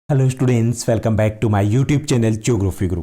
Hello students, welcome back to my YouTube channel Geography Guru.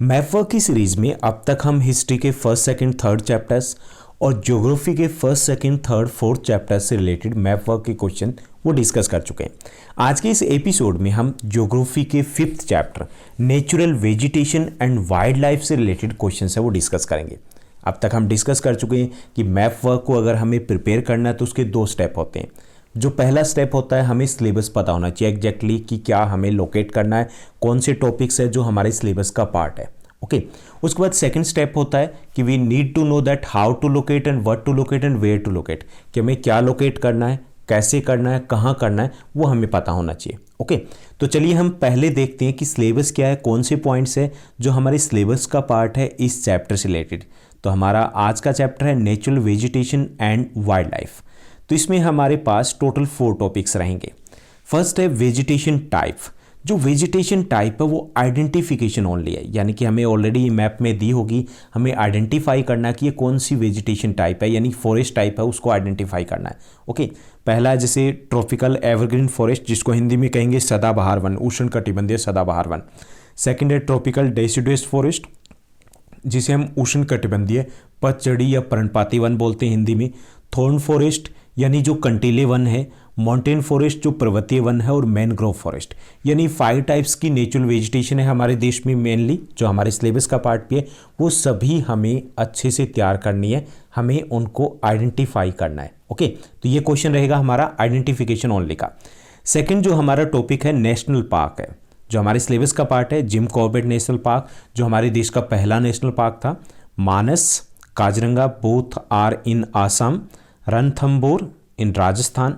Map work की series में अब तक हम हिस्ट्री के फर्स्ट सेकंड थर्ड चैप्टर्स और ज्योग्राफी के first second third fourth chapters से रिलेटेड मैप वर्क के क्वेश्चन वो डिस्कस कर चुके हैं। आज के इस एपिसोड में हम ज्योग्राफी के fifth chapter natural vegetation and wild life से रिलेटेड क्वेश्चन है वो डिस्कस करेंगे। अब तक हम डिस्कस कर चुके हैं कि मैप वर्क को अगर हमें प्रिपेयर करना है तो उसके दो स्टेप होते हैं। जो पहला स्टेप होता है, हमें सिलेबस पता होना चाहिए एग्जैक्टली कि क्या हमें लोकेट करना है, कौन से टॉपिक्स है जो हमारे सिलेबस का पार्ट है। ओके, उसके बाद सेकंड स्टेप होता है कि we need to know that how to locate and what to locate and where to locate, कि हमें क्या लोकेट करना है, कैसे करना है, कहाँ करना है, वो हमें पता होना चाहिए। ओके, तो चलिए हम पहले देखते हैं कि सिलेबस क्या है, कौन से पॉइंट्स है जो हमारे सिलेबस का पार्ट है इस चैप्टर से रिलेटेड। तो हमारा आज का चैप्टर है natural vegetation and wild life. तो इसमें हमारे पास टोटल 4 टॉपिक्स रहेंगे। फर्स्ट है वेजिटेशन टाइप। जो वेजिटेशन टाइप है वो आइडेंटिफिकेशन ओनली है, यानी कि हमें ऑलरेडी मैप में दी होगी, हमें आइडेंटिफाई करना है कि ये कौन सी वेजिटेशन टाइप है, यानी फॉरेस्ट टाइप है, उसको आइडेंटिफाई करना है। ओके, पहला जैसे ट्रॉपिकल एवरग्रीन फॉरेस्ट, जिसको हिंदी में कहेंगे सदाबहार वन, उष्णकटिबंधीय सदाबहार वन। सेकेंड है ट्रॉपिकल डेसिडुअस फॉरेस्ट, जिसे हम उष्णकटिबंधीय पतझड़ी या पर्णपाती वन बोलते हैं हिंदी में। थॉर्न फॉरेस्ट यानी जो कंटीले वन है, माउंटेन फॉरेस्ट जो पर्वतीय वन है, और मैनग्रोव फॉरेस्ट। यानी 5 टाइप्स की नेचुरल वेजिटेशन है हमारे देश में मेनली, जो हमारे सिलेबस का पार्ट भी है। वो सभी हमें अच्छे से तैयार करनी है, हमें उनको आइडेंटिफाई करना है। ओके, तो ये क्वेश्चन रहेगा हमारा आइडेंटिफिकेशन ओनली का। सेकेंड जो हमारा टॉपिक है नेशनल पार्क है, जो हमारे सिलेबस का पार्ट है। जिम कॉर्बेट नेशनल पार्क जो हमारे देश का पहला नेशनल पार्क था। Manas, Kaziranga both are in Assam. Ranthambore in Rajasthan,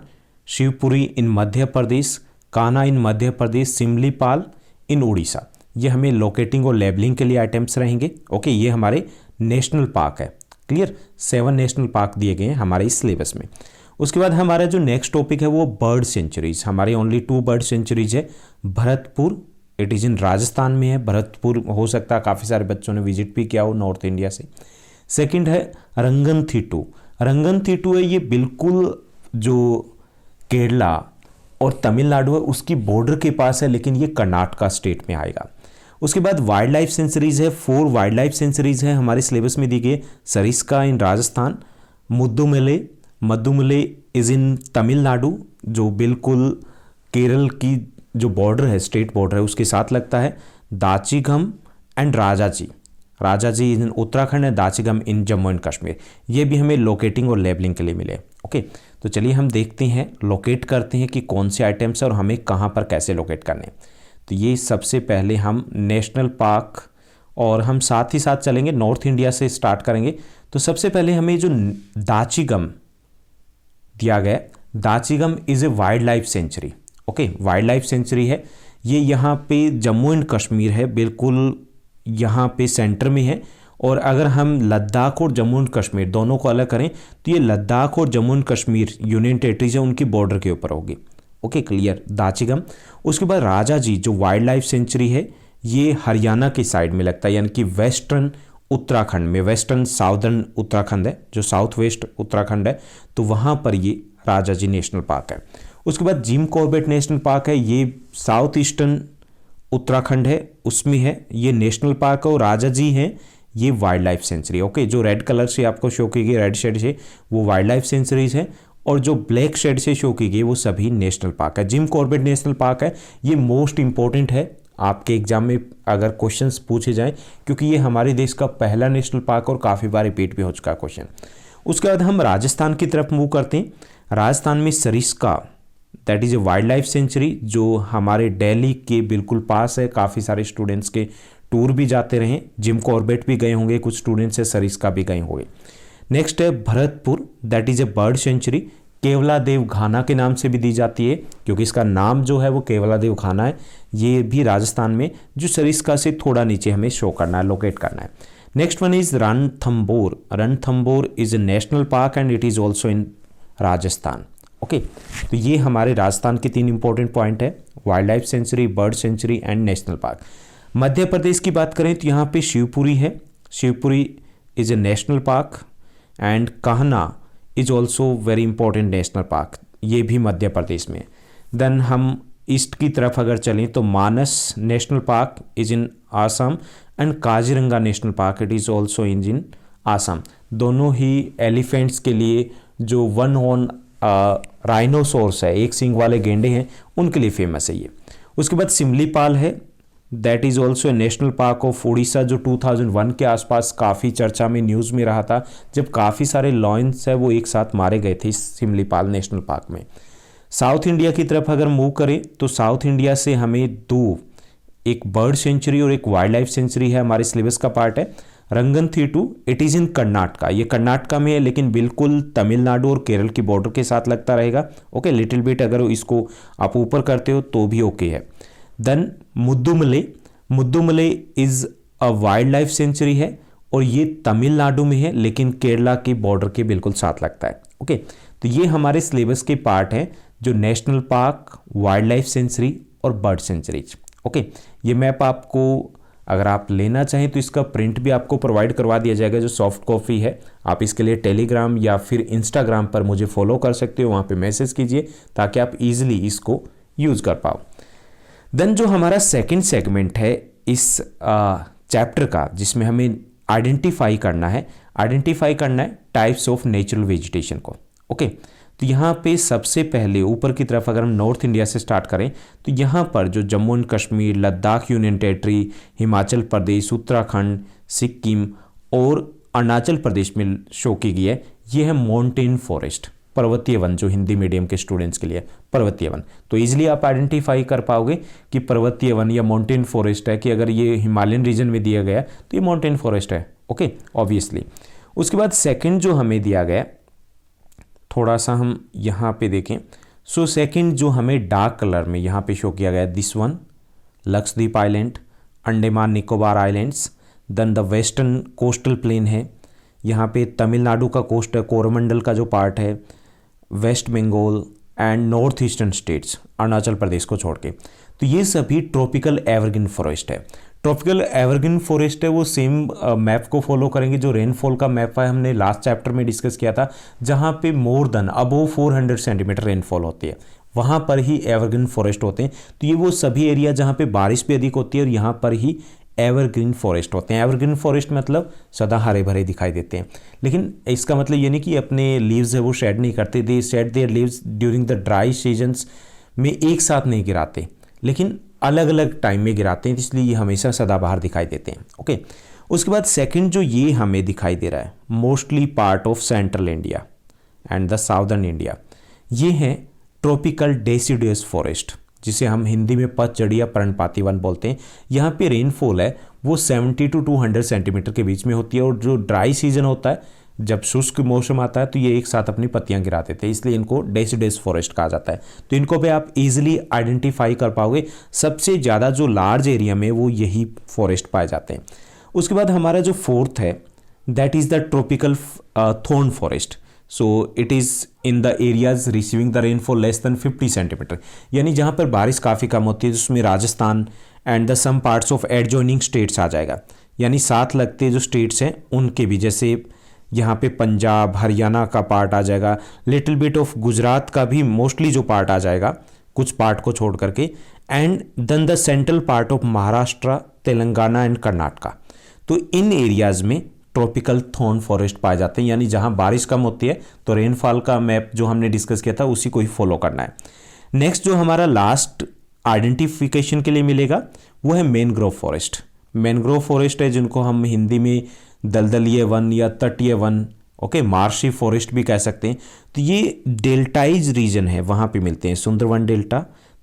Shivpuri in Madhya Pradesh, Kanha in Madhya Pradesh, Simlipal in Orissa. ये हमें लोकेटिंग और लेबलिंग के लिए आइटम्स रहेंगे। ओके, ये हमारे नेशनल पार्क है। क्लियर, 7 नेशनल पार्क दिए गए हैं हमारे इस सिलेबस में। उसके बाद हमारा जो नेक्स्ट टॉपिक है वो बर्ड सेंचुरीज। हमारे ओनली 2 बर्ड सेंचुरीज है। भरतपुर, इट इज़ इन राजस्थान में है। भरतपुर हो सकता है काफ़ी सारे बच्चों ने विजिट भी किया हो नॉर्थ इंडिया से। सेकेंड है रंगनथिट्टू। रंगनथिट्टू है, ये बिल्कुल जो केरला और तमिलनाडु है उसकी बॉर्डर के पास है, लेकिन ये कर्नाटका स्टेट में आएगा। उसके बाद वाइल्ड लाइफ सेंचुरीज है। 4 वाइल्ड लाइफ सेंचुरीज है हमारे सिलेबस में दी गई। सरिस्का इन राजस्थान, मद्दुमले इज इन तमिलनाडु, जो बिल्कुल केरल की जो बॉर्डर है, स्टेट बॉर्डर है, उसके साथ लगता है। दाचिगम एंड राजाजी इन उत्तराखंड है। दाचिगम इन जम्मू एंड कश्मीर। ये भी हमें लोकेटिंग और लेबलिंग के लिए मिले। ओके, तो चलिए हम देखते हैं, लोकेट करते हैं कि कौन से आइटम्स है और हमें कहाँ पर कैसे लोकेट करने। तो ये सबसे पहले हम नेशनल पार्क, और हम साथ ही साथ चलेंगे नॉर्थ इंडिया से स्टार्ट करेंगे। तो सबसे पहले हमें जो दाचिगम दिया गया, Dachigam is a wildlife sanctuary. Okay, wildlife sanctuary है। ये यहाँ पे जम्मू एंड कश्मीर है, बिल्कुल यहाँ पे सेंटर में है। और अगर हम लद्दाख और जम्मू एंड कश्मीर दोनों को अलग करें तो ये लद्दाख और Jammu and Kashmir union territories है, उनकी बॉर्डर के ऊपर होगी। Okay, clear, Dachigam. उसके बाद राजाजी जो वाइल्ड लाइफ सेंचुरी है, ये हरियाणा की साइड में लगता है, यानी कि वेस्टर्न उत्तराखंड में, वेस्टर्न साउदर्न उत्तराखंड है, जो साउथ वेस्ट उत्तराखंड है, तो वहाँ पर ये राजाजी नेशनल पार्क है। उसके बाद जिम कॉर्बेट नेशनल पार्क है, ये साउथ ईस्टर्न उत्तराखंड है, उसमें है ये नेशनल पार्क है। और राजाजी है, ये वाइल्ड लाइफ सेंचुरी। ओके, जो रेड कलर से आपको शो की गई, रेड शेड से, वो वाइल्ड लाइफ सेंचुरीज है, और जो ब्लैक शेड से शो की गई वो सभी नेशनल पार्क है। जिम कॉर्बेट नेशनल पार्क है, ये मोस्ट इंपॉर्टेंट है आपके एग्जाम में अगर क्वेश्चंस पूछे जाएं, क्योंकि ये हमारे देश का पहला नेशनल पार्क और काफ़ी बार रिपीट भी हो चुका है क्वेश्चन। उसके बाद हम राजस्थान की तरफ मूव करते हैं। राजस्थान में Sariska, that is a wildlife century, जो हमारे दिल्ली के बिल्कुल पास है। काफ़ी सारे स्टूडेंट्स के टूर भी जाते रहे, जिम कॉर्बेट भी गए होंगे, कुछ स्टूडेंट्स से सरिस्का भी गए होंगे। नेक्स्ट है Bharatpur, that is a bird sanctuary. Keoladeo Ghana के नाम से भी दी जाती है, क्योंकि इसका नाम जो है वो केवलादेव घाना है। ये भी राजस्थान में, जो सरिस्का से थोड़ा नीचे हमें शो करना है, लोकेट करना है। Next one is Ranthambore. Ranthambore is a national park and it is also in Rajasthan. Okay, तो ये हमारे राजस्थान के 3 इंपॉर्टेंट पॉइंट है, wildlife sanctuary, bird sanctuary and national park. Madhya Pradesh की बात करें तो यहाँ पे शिवपुरी है। Shivpuri is a national park and Kanha is also very important national park, ये भी मध्य प्रदेश में। देन हम ईस्ट की तरफ अगर चलें तो Manas national park is in Assam and Kaziranga national park it is also in Assam. दोनों ही एलिफेंट्स के लिए जो वन हॉर्न राइनोसोर्स है, एक सींग वाले गेंडे हैं, उनके लिए फेमस है ये। उसके बाद सिमलीपाल है, that is also a national park of Orissa, जो 2001 के आसपास काफ़ी चर्चा में न्यूज़ में रहा था, जब काफ़ी सारे लॉयंस है वो एक साथ मारे गए थे इस सिमलीपाल नेशनल पार्क में। साउथ इंडिया की तरफ अगर मूव करें तो साउथ इंडिया से हमें दो, एक बर्ड सेंचुरी और एक वाइल्ड लाइफ सेंचुरी है, हमारे सिलेबस का पार्ट है। रंगनथीटू इट इज़ इन कर्नाटका, ये कर्नाटका में है लेकिन बिल्कुल तमिलनाडु और केरल की बॉर्डर के साथ लगता रहेगा। ओके, लिटिल बिट अगर इसको आप ऊपर करते हो तो भी ओके है। Then Mudumalai is a wildlife sanctuary है और ये तमिलनाडु में है लेकिन केरला के बॉर्डर के बिल्कुल साथ लगता है। ओके, तो ये हमारे सिलेबस के पार्ट हैं, जो national park, wild life sanctuary और बर्ड सेंचुरीज। ओके, ये मैप आपको अगर आप लेना चाहें तो इसका प्रिंट भी आपको प्रोवाइड करवा दिया जाएगा, जो सॉफ्ट कॉपी है। आप इसके लिए टेलीग्राम या फिर इंस्टाग्राम पर मुझे फॉलो कर सकते हो, वहाँ पे मैसेज कीजिए ताकि आप इजीली इसको यूज़ कर पाओ। देन जो हमारा सेकंड सेगमेंट है इस चैप्टर का, जिसमें हमें आइडेंटिफाई करना है टाइप्स ऑफ नेचुरल वेजिटेशन को। ओके, तो यहाँ पे सबसे पहले ऊपर की तरफ अगर हम नॉर्थ इंडिया से स्टार्ट करें तो यहाँ पर जो Jammu and Kashmir, Ladakh union territory, Himachal Pradesh, Uttarakhand, Sikkim और अरुणाचल प्रदेश में शो की गई है, ये है माउंटेन फॉरेस्ट, पर्वतीय वन, जो हिंदी मीडियम के स्टूडेंट्स के लिए पर्वतीय वन। तो ईजिली आप आइडेंटिफाई कर पाओगे कि पर्वतीय वन या माउंटेन फॉरेस्ट है, कि अगर ये हिमालयन रीजन में दिया गया तो ये माउंटेन फॉरेस्ट है। Okay, obviously. उसके बाद सेकेंड जो हमें दिया गया, थोड़ा सा हम यहाँ पे देखें। सो सेकंड जो हमें डार्क कलर में यहाँ पे शो किया गया, this one, Lakshadweep island, Andaman Nicobar islands. Then the western coastal plain है, यहाँ पे तमिलनाडु का कोस्ट है, कोरोमंडल का जो पार्ट है, West Bengal and north eastern states, Arunachal Pradesh को छोड़ के। तो ये सभी ट्रॉपिकल एवरग्रीन फॉरेस्ट है। ट्रॉपिकल एवरग्रीन फॉरेस्ट है वो सेम मैप को फॉलो करेंगे जो रेनफॉल का मैप है, हमने लास्ट चैप्टर में डिस्कस किया था, जहाँ पे more than above 400 centimetre rainfall होती है, वहाँ पर ही एवरग्रीन फॉरेस्ट होते हैं। तो ये वो सभी एरिया जहाँ पे बारिश भी अधिक होती है और यहाँ पर ही एवरग्रीन फॉरेस्ट होते हैं। एवरग्रीन फॉरेस्ट मतलब सदा हरे भरे दिखाई देते हैं, लेकिन इसका मतलब ये नहीं कि अपने लीव्स है वो शेड नहीं करते, they shed their leaves during the dry seasons में, एक साथ नहीं गिराते लेकिन अलग अलग टाइम में गिराते हैं, इसलिए ये हमेशा सदाबहार दिखाई देते हैं। ओके, उसके बाद सेकंड जो ये हमें दिखाई दे रहा है, mostly part of central India and the southern India, ये है ट्रॉपिकल डेसिडुअस फॉरेस्ट, जिसे हम हिंदी में पतझड़ी या पर्णपाती वन बोलते हैं। यहाँ पे रेनफॉल है वो 70 to 200 सेंटीमीटर के बीच में होती है, और जो ड्राई सीजन होता है, जब शुष्क मौसम आता है, तो ये एक साथ अपनी पत्तियां गिराते थे, इसलिए इनको डेसिडुअस फॉरेस्ट कहा जाता है। तो इनको पे आप इजीली आइडेंटिफाई कर पाओगे। सबसे ज़्यादा जो लार्ज एरिया में वो यही फॉरेस्ट पाए जाते हैं। उसके बाद हमारा जो फोर्थ है, that is the tropical thorn forest. So it is in the areas receiving the rainfall less than 50 centimetre, यानी जहाँ पर बारिश काफ़ी कम होती है, जिसमें Rajasthan and the some parts of adjoining states आ जाएगा, यानी साथ लगते जो स्टेट्स हैं उनके भी, जैसे यहाँ पे पंजाब, हरियाणा का पार्ट आ जाएगा, लिटिल बिट ऑफ गुजरात का भी मोस्टली जो पार्ट आ जाएगा, कुछ पार्ट को छोड़ करके, and then the central part of Maharashtra, Telangana and Karnataka. तो इन एरियाज में ट्रॉपिकल थॉर्न फॉरेस्ट पाए जाते हैं, यानी जहाँ बारिश कम होती है तो रेनफॉल का मैप जो हमने डिस्कस किया था उसी को ही फॉलो करना है। नेक्स्ट जो हमारा लास्ट आइडेंटिफिकेशन के लिए मिलेगा वो है मैनग्रोव फॉरेस्ट। मैनग्रोव फॉरेस्ट है जिनको हम हिंदी में दलदलीय वन या तटीय वन, ओके, मार्शी फॉरेस्ट भी कह सकते हैं। तो ये डेल्टाइज रीजन है, वहाँ पे मिलते हैं Sundarban delta,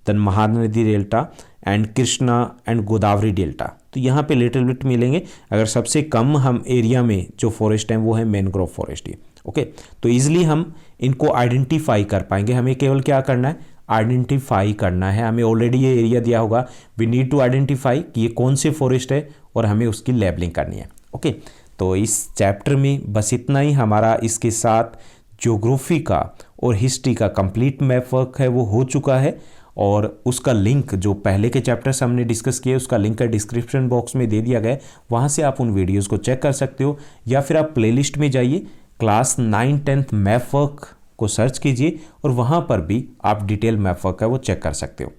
then Mahanadi delta and Krishna and Godavari delta. तो यहाँ पे लिटिल बिट मिलेंगे। अगर सबसे कम हम एरिया में जो फॉरेस्ट हैं वो है मैनग्रोव फॉरेस्ट ही। ओके, तो ईजिली हम इनको आइडेंटिफाई कर पाएंगे। हमें केवल क्या करना है, आइडेंटिफाई करना है। हमें ऑलरेडी ये एरिया दिया होगा, वी नीड टू आइडेंटिफाई कि ये कौन से फॉरेस्ट है और हमें उसकी लेबलिंग करनी है। ओके, तो इस चैप्टर में बस इतना ही। हमारा इसके साथ ज्योग्राफी का और हिस्ट्री का कंप्लीट मैप वर्क है वो हो चुका है, और उसका लिंक जो पहले के चैप्टर्स हमने डिस्कस किए उसका लिंक डिस्क्रिप्शन बॉक्स में दे दिया गया है, वहाँ से आप उन वीडियोज़ को चेक कर सकते हो, या फिर आप प्लेलिस्ट में जाइए, क्लास 9-10 मैप वर्क को सर्च कीजिए और वहाँ पर भी आप डिटेल मैप वर्क है वो चेक कर सकते हो।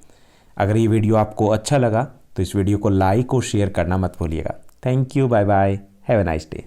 अगर ये वीडियो आपको अच्छा लगा तो इस वीडियो को लाइक और शेयर करना मत भूलिएगा। Thank you, bye bye, have a nice day.